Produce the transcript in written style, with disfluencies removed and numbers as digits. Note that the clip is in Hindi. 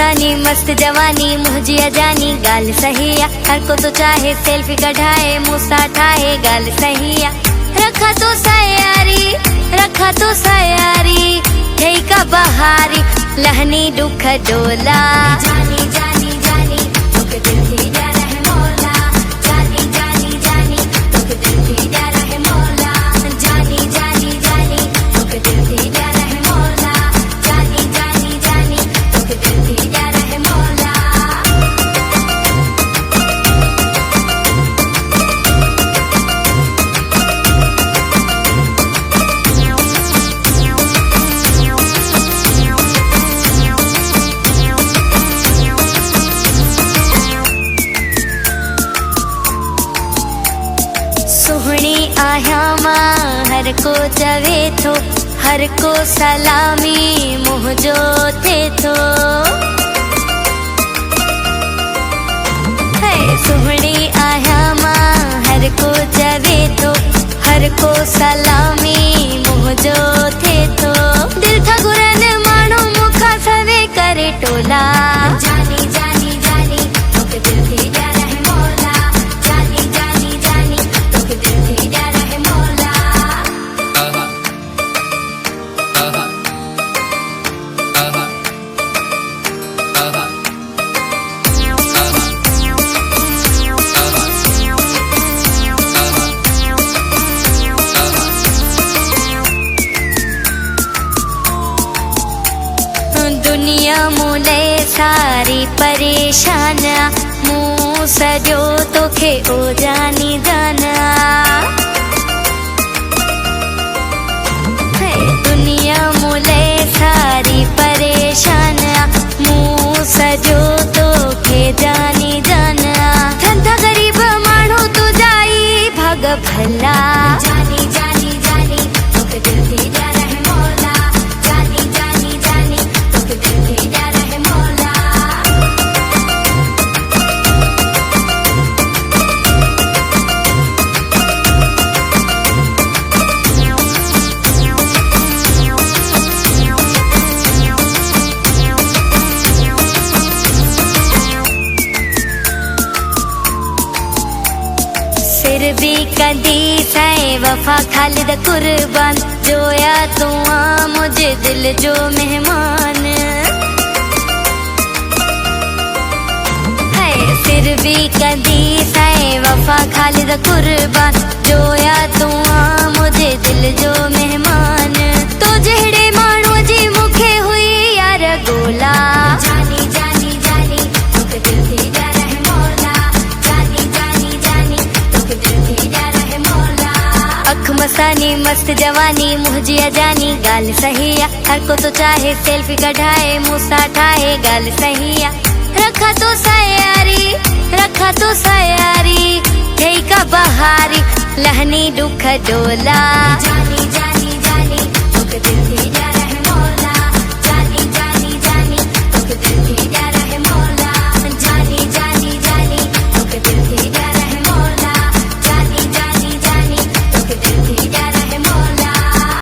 मस्तानी मस्त जवानी मुझिया जानी गाल सहिया हर को तो चाहे सेल्फी कढ़ाए मुसा ठाए गाल सहिया रखा तो सयारी ठई का बहारी लहनी दुख डोला जानी जानी जानी दुख दिल की जा रहे मौला जानी जानी जानी दुख दिल की जा रहे मौला जानी जानी जानी दुख दिल की जा रहे मौला जानी जानी जानी दुख दिल की जा रहे मौला। सोहणी आया मां हर को चवे थो हर को सलामी मुँह जो थे थो सोहणी आया मां हर को चवे थो हर को सलामी मुँह जो थे थो दिल था गुरन मानो मुखा सवे करे टोला जानी जानी जानी दुख दिल की जा रहे मौला जानी जानी जानी दुख दिल की जा रहे मौला। दुनिया मुले सारी परेशान मुँह सजो तोखे ओ जानी जाना दुनिया मुले सारी परेशान मुँह सजो तोखे जानी जाना धंधा गरीब मानो तू जाई भाग भला जानी जानी जानी दुख दिल की जा रहे मौला जानी जानी जानी दुख दिल की जा रहे मौला। फिर भी कदी सै वफा खालिद कुर्बान जोया तू आ मुझे दिल जो मेहमान है फिर भी कदी सै वफा खालिद कुर्बान जोया तू आ मुझे दिल जो मेहमान तो जहड़े मानो जी मुखे हुई यार गोला जानी जानी जानी दुख दिल की जा रहे मौला जानी जानी जानी दुख दिल की जा रहे मौला। अख मस्तानी मस्त जवानी मुझिया जानी गाल सहिया हर को तो चाहे सेल्फी कढ़ाए मुसा ठाए गाल सहिया रखा तो सयारी ठई का बहारी लहनी दुख डोला जानी जानी